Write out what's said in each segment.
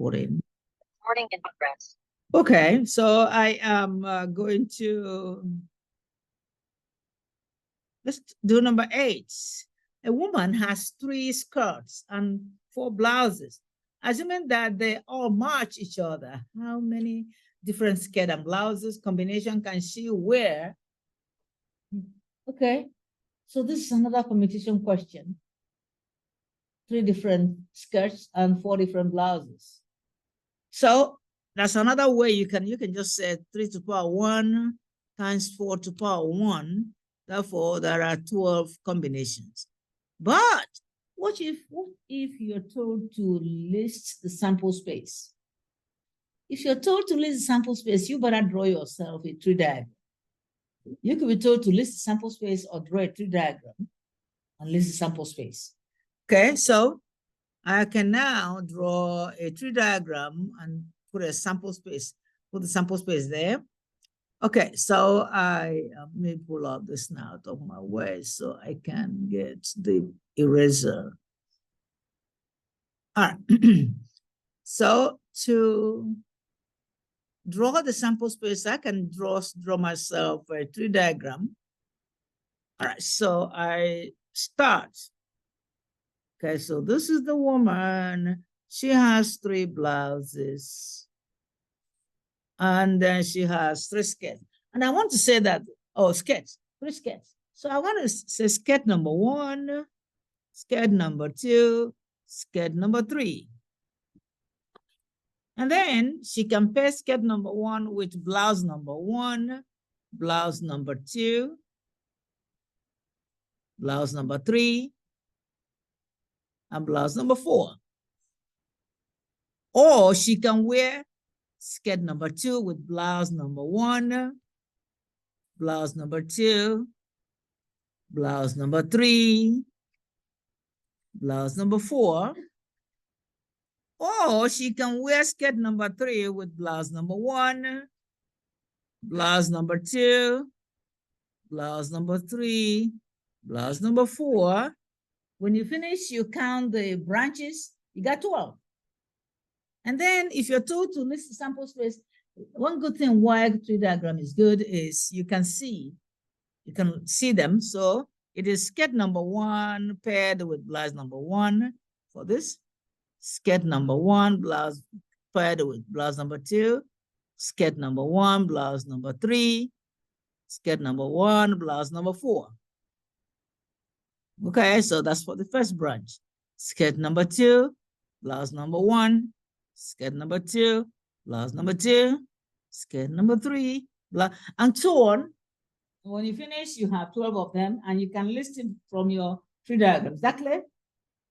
Recording in progress. Okay, so I am going to, let's do number 8. A woman has 3 skirts and 4 blouses. Assuming that they all match each other, how many different skirt and blouses combination can she wear? Okay, so this is another permutation question. 3 different skirts and 4 different blouses. So that's another way you can just say 3 to the power 1 times 4 to the power 1. Therefore, there are 12 combinations. But what if you're told to list the sample space? If you're told to list the sample space, you better draw yourself a tree diagram. You could be told to list the sample space or draw a tree diagram and list the sample space. Okay, so I can now draw a tree diagram and put a sample space, put the sample space there. Okay, so I may pull out this now out of my way so I can get the eraser. All right, so to draw the sample space, I can draw myself a tree diagram. All right, so I start. Okay, so this is the woman. She has 3 blouses. And then she has 3 skirts. And I want to say that, skirts, 3 skirts. So I want to say skirt number 1, skirt number 2, skirt number 3. And then she can pair skirt number 1 with blouse number 1, blouse number 2, blouse number 3, and blouse number 4. Or she can wear skirt number 2 with blouse number 1, blouse number 2, blouse number 3, blouse number 4. Or she can wear skirt number 3 with blouse number 1, blouse number 2, blouse number 3, blouse number 4. When you finish, you count the branches, you got 12. And then if you're told to list the sample space, one good thing why tree diagram is good is you can see them. So it is skirt number 1 paired with blouse number 1 for this. Skirt number 1, blouse paired with blouse number 2. Skirt number 1, blouse number 3. Skirt number 1, blouse number 4. Okay, so that's for the first branch. Skirt number 2, blouse number 1. Skirt number 2, blouse number 2, skirt number 3, and so on. When you finish, you have 12 of them, and you can list it from your tree diagram. Is that clear?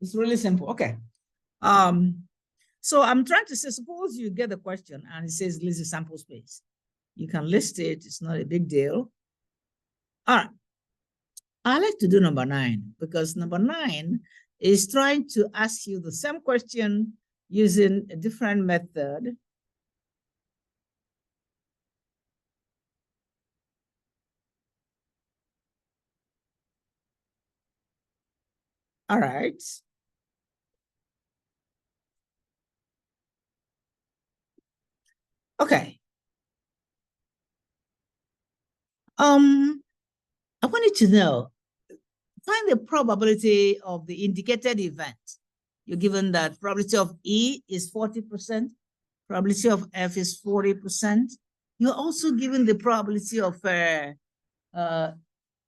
It's really simple. Okay. So I'm trying to say, suppose you get the question and it says list the sample space. You can list it. It's not a big deal. All right. I like to do number 9 because number 9 is trying to ask you the same question using a different method. All right. Okay. I wanted to know, find the probability of the indicated event. You're given that probability of E is 40%, probability of F is 40%. You're also given the probability of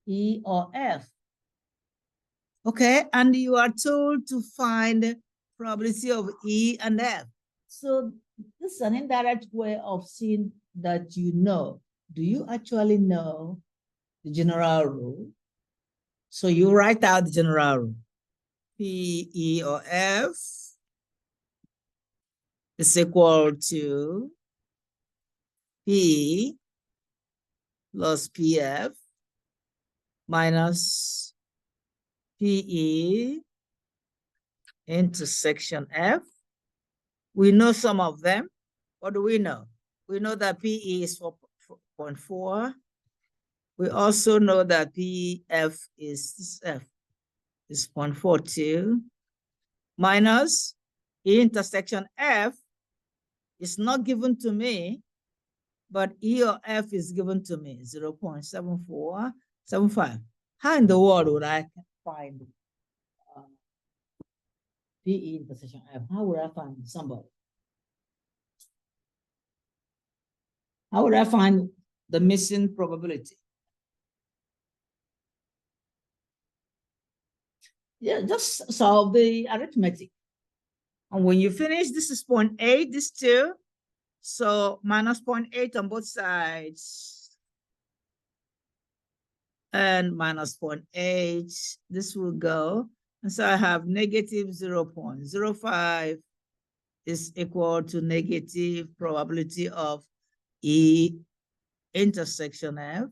E or F. Okay, and you are told to find probability of E and F. So this is an indirect way of seeing that you know. Do you actually know the general rule? So you write out the general rule. P, E, or F is equal to P plus PF minus PE intersection F. We know some of them. What do we know? We know that PE is 4.4. We also know that PF is F is 0.42 minus E intersection F It's not given to me, but E or F is given to me, 0.7475. How in the world would I find PE intersection F? How would I find somebody? How would I find the missing probability? Yeah, just solve the arithmetic. And when you finish, this is 0.8, this 2. So minus 0.8 on both sides. And minus 0.8, this will go. And so I have negative 0.05 is equal to negative probability of E intersection F.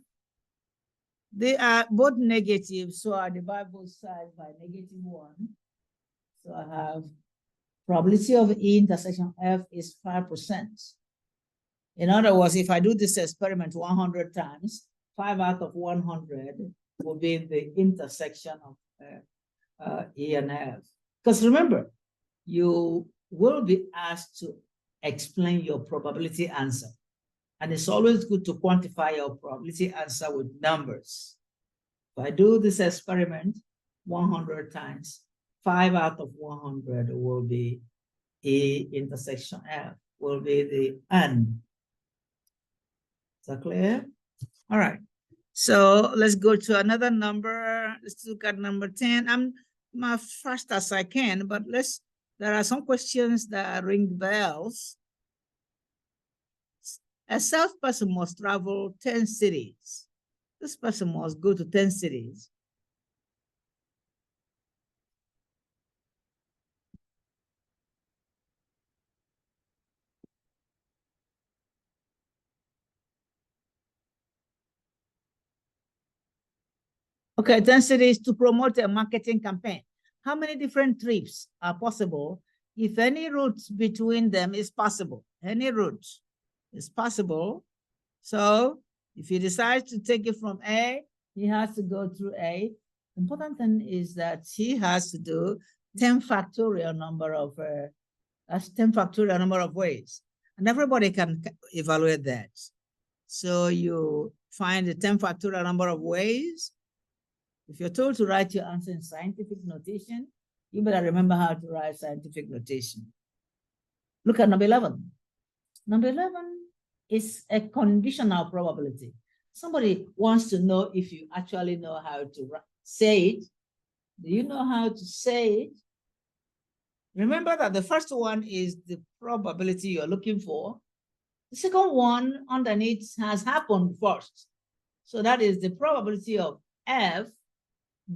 They are both negative, so I divide both sides by -1. So I have probability of E intersection F is 5%. In other words, if I do this experiment 100 times, 5 out of 100 will be the intersection of E and F. Because remember, you will be asked to explain your probability answer. And it's always good to quantify your probability answer with numbers. If I do this experiment 100 times, 5 out of 100 will be E intersection F, will be the N. Is that clear? All right. So let's go to another number. Let's look at number 10. I'm as fast as I can, but there are some questions that ring bells. A salesperson must travel 10 cities. This person must go to 10 cities. Okay, 10 cities to promote a marketing campaign. How many different trips are possible if any route between them is possible? Any route is possible. So if he decides to take it from A, he has to go through A. The important thing is that he has to do 10 factorial number of that's 10 factorial number of ways. And everybody can evaluate that. So you find the 10 factorial number of ways. If you're told to write your answer in scientific notation, you better remember how to write scientific notation. Look at number 11. Number 11 is a conditional probability. Somebody wants to know if you actually know how to say it. Do you know how to say it? Remember that the first one is the probability you're looking for. The second one underneath has happened first. So that is the probability of F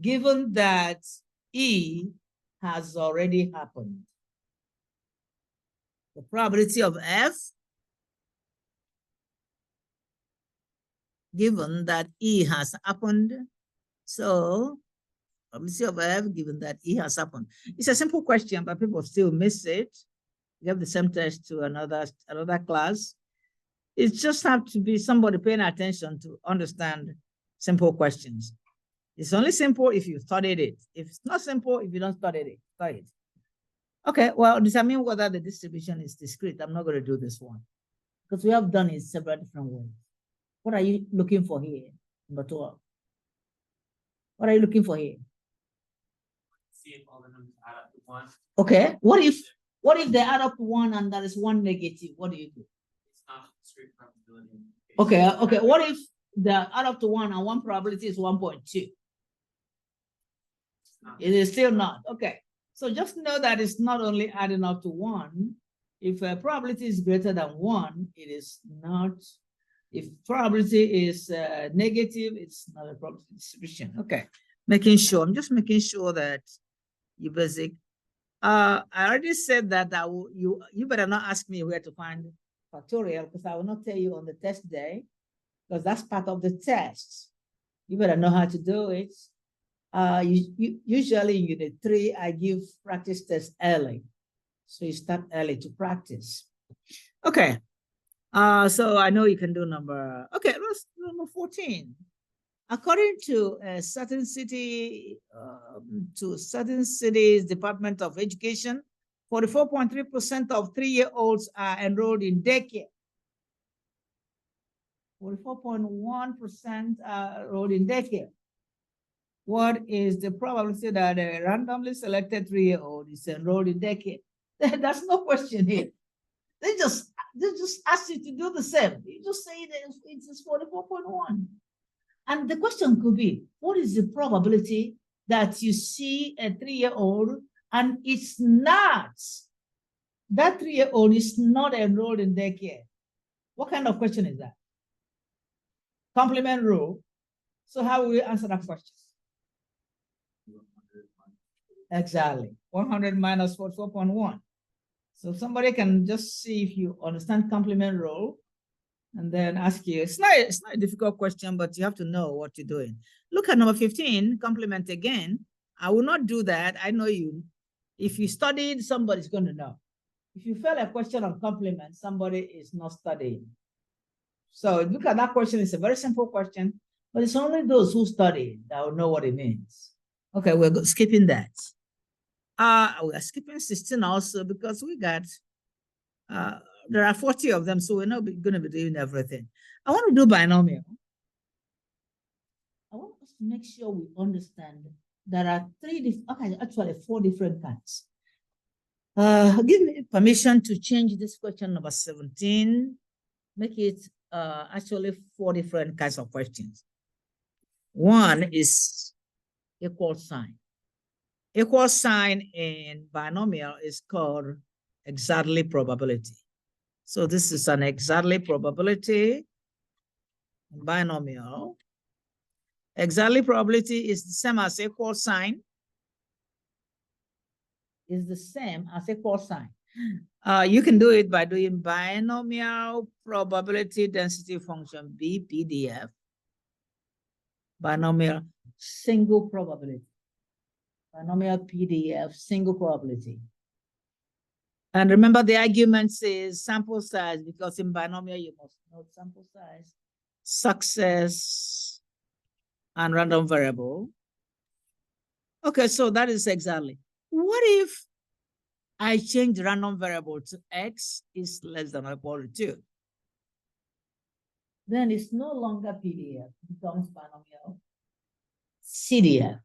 given that E has already happened. The probability of F given that E has happened. So probability of F given that E has happened. It's a simple question, but people still miss it. Give the same test to another class. It just have to be somebody paying attention to understand simple questions. It's only simple if you studied it. If it's not simple, if you don't study it. Okay, well, determine whether the distribution is discrete. I'm not going to do this one because we have done it several different ways. What are you looking for here? Number 12. What are you looking for here? See if all the numbers add up to 1. Okay, what if they add up to 1 and there is one negative? What do you do? It's not discrete probability. Okay. What if they add up to 1 and one probability is 1.2? It is still not. Okay. So just know that it's not only adding up to 1. If a probability is greater than 1, it is not. If probability is negative, it's not a probability distribution. Okay. I'm just making sure that you basic. I already said that you better not ask me where to find factorial because I will not tell you on the test day because that's part of the test. You better know how to do it. Usually in Unit 3, I give practice tests early. So you start early to practice. Okay. So I know you can do let's do number 14. According to a certain city, to certain cities' Department of Education, 44.3% of 3-year-olds are enrolled in daycare. 44.1% are enrolled in daycare. What is the probability that a randomly selected 3-year-old is enrolled in daycare? That's no question here. They just ask you to do the same. You just say that it's 44.1. And the question could be, what is the probability that you see a 3-year-old and it's not, that 3-year-old is not enrolled in daycare? What kind of question is that? Complement rule. So how will we answer that question? Exactly. 100 minus 44.1. So somebody can just see if you understand complement rule and then ask you. It's not a difficult question, but you have to know what you're doing. Look at number 15, complement again. I will not do that. I know you. If you studied, somebody's going to know. If you fail a question on complement, somebody is not studying. So look at that question. It's a very simple question, but it's only those who study that will know what it means. Okay, we're skipping that. We are skipping 16 also because we got, there are 40 of them, so we're not going to be doing everything. I want to do binomial. I want us to make sure we understand there are actually 4 different kinds. Give me permission to change this question number 17, make it actually 4 different kinds of questions. One is equal sign. Equal sign in binomial is called exactly probability. So this is an exactly probability in binomial. Exactly probability is the same as equal sign. Is the same as equal sign. You can do it by doing binomial probability density function, BPDF. Binomial single probability. Binomial PDF, single probability. And remember the argument says sample size, because in binomial you must know sample size, success, and random variable. Okay, so that is exactly. What if I change the random variable to x is less than or equal to 2? Then it's no longer PDF, it becomes binomial CDF.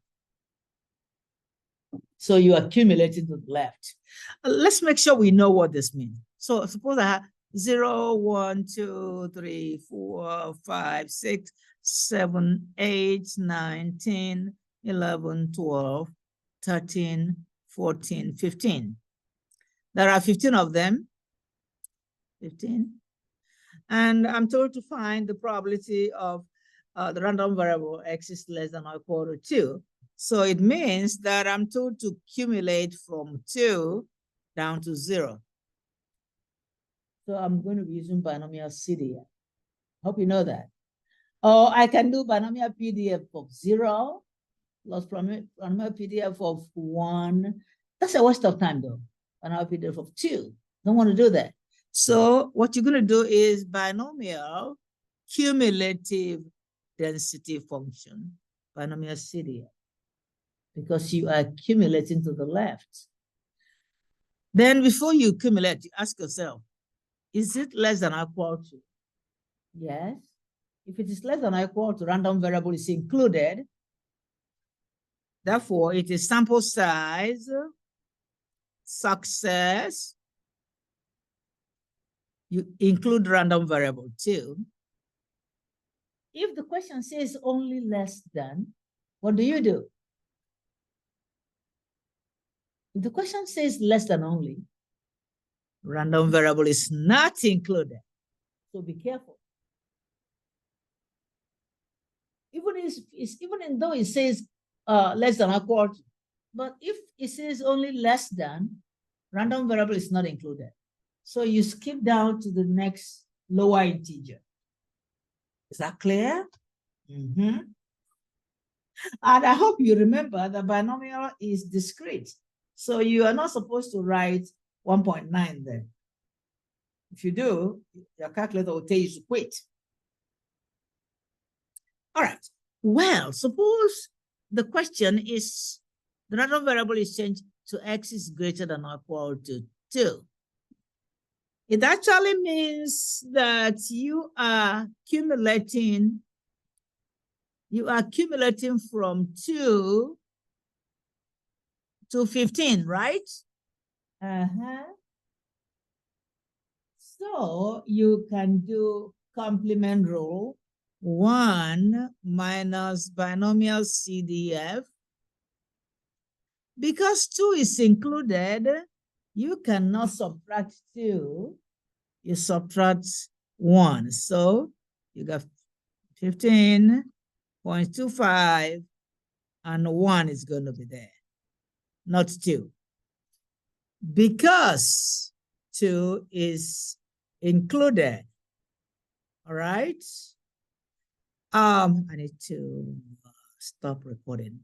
So you accumulate it to the left. Let's make sure we know what this means. So suppose I have 0, 1, 2, 3, 4, 5, 6, 7, 8, 9, 10, 11, 12, 13, 14, 15. There are 15 of them. 15. And I'm told to find the probability of the random variable x is less than or equal to 2. So it means that I'm told to accumulate from 2 down to 0. So I'm going to be using binomial CDF. Hope you know that. Or I can do binomial PDF of 0 plus binomial PDF of 1. That's a waste of time though. Binomial PDF of 2. Don't want to do that. So what you're going to do is binomial cumulative density function, binomial CDF, because you are accumulating to the left. Then before you accumulate, you ask yourself, is it less than or equal to? Yes. If it is less than or equal to, random variable is included. Therefore, it is sample size, success. You include random variable too. If the question says only less than, what do you do? If the question says less than only, random variable is not included. So be careful. Even though it says less than or equal to, but if it says only less than, random variable is not included. So you skip down to the next lower integer. Is that clear? Mm-hmm. And I hope you remember that binomial is discrete. So you are not supposed to write 1.9 there. If you do, your calculator will tell you to quit. All right. Well, suppose the question is the random variable is changed to x is greater than or equal to 2. It actually means that you are accumulating from 2 to 15, right? So you can do complement rule, 1 minus binomial CDF. Because 2 is included, you cannot subtract 2. You subtract 1. So you got 15.25 and 1 is going to be there, not 2. Because 2 is included. All right. I need to stop recording.